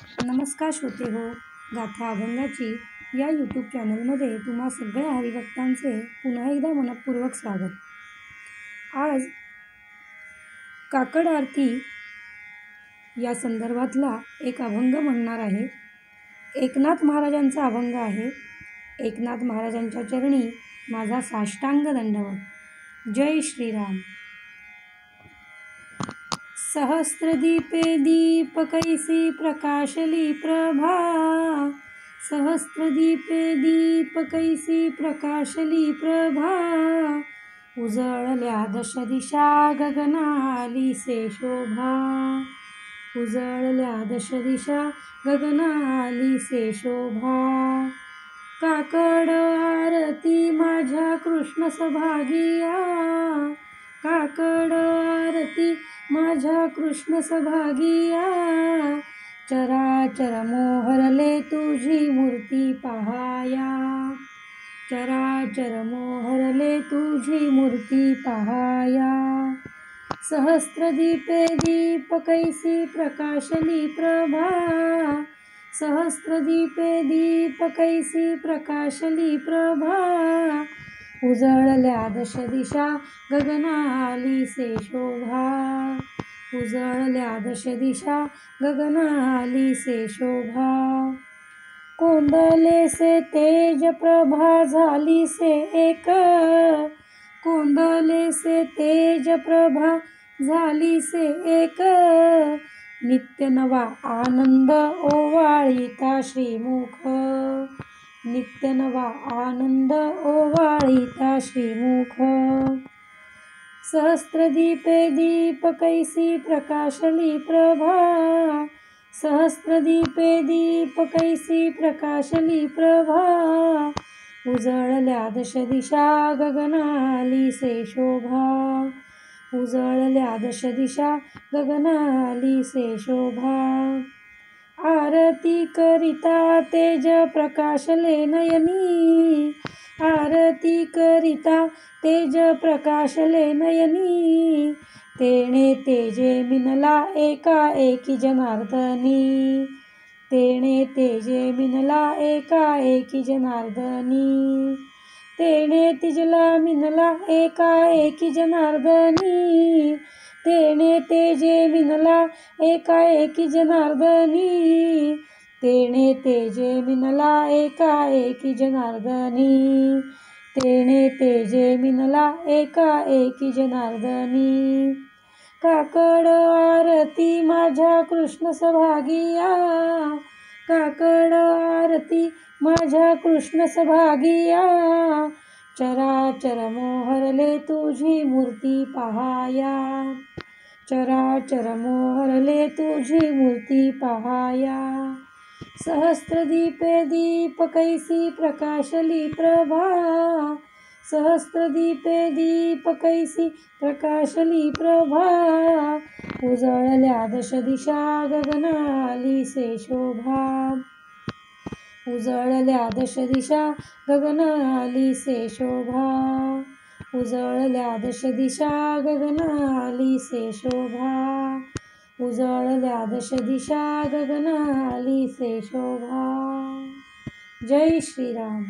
नमस्कार श्रोते हो, गाथा अभंगाची या यूट्यूब चॅनलमध्ये तुम्हा सगळ्या हरिभक्तांचे पुन्हा एकदा मनपूर्वक स्वागत. आज काकड आरती या संदर्भातला एक अभंग म्हणणार आहे. एकनाथ महाराजांचा अभंग आहे. एकनाथ महाराजांच्या चरणी माझा साष्टांग दंडवत. जय श्रीराम. सहस्रदीपे दीपकैसी प्रकाशली प्रभा, सहस्रदीपे दीपकैसी प्रकाशली प्रभा, उजळल्या दश दिशा गगनाली से शोभा, उजळल्या दश दिशा गगनाली से शोभा. काकड आरती माझ्या कृष्ण सभागिया, काकड आरती माझ्या कृष्ण सभागिया, चराचर मोहरले तुझी मूर्ती पहाया, चराचर मोहरले तुझी मूर्ती पहाया. सहस्रदीपे दीपकैसी प्रकाशली प्रभा, सहस्रदीपे दीपकैसी प्रकाशली प्रभा, उजळल्या दश दिशा गगनाली से शोभा, उजळल्या दश दिशा गगनाली से शोभा. कोंदले से तेज प्रभा झाली से एक, कोंदले से तेज प्रभा झाली से एक, नित्य नवा आनंद ओवाळीता श्रीमुख, नित्य नवा आनंद ओवाळीता श्रीमुख. सहस्रदीपे दीपकैसी प्रकाशली प्रभा, सहस्रदीपे दीपकैसी प्रकाशली प्रभा, उजळल्या दश दिशा गगनाली से शोभा, उजळल्या दश दिशा गगनाली से शोभा. आरती करिता तेज प्रकाशले नयनी, आरती करिता तेज प्रकाशले नयनी, तेणे तेजे मिनला एका एकी जनार्दनी, तेणे तेजे मिनला एका एकी जनार्दनी, तेणे तिजला मिनला एका एकी जनार्दनी, तेणे तेजे मिनला एका एकी जनार्दनी, तेणे तेजे मिनला एका एकी जनार्दनी, तेणे तेजे मिनला एका एकी जनार्दनी. काकड आरती माझ्या कृष्ण सभागिया, काकड आरती माझ्या कृष्ण सभागिया, चराचर मोहरले तुझी मूर्ती पहाया, चराचर मोहरले तुझी मूर्ती पहाया. सहस्रदीपे दीपकैसी प्रकाशली प्रभा, सहस्रदीपे दीपकैसी प्रकाशली प्रभा, उजळल्या दश दिशा गगनाली से शोभा, उजळल्या दश दिशा गगनाली से शोभा, उजळल्या दश दिशा गगनाली से शोभा, उजळल्या दश दिशा गगनाली से शोभा. जय श्रीराम.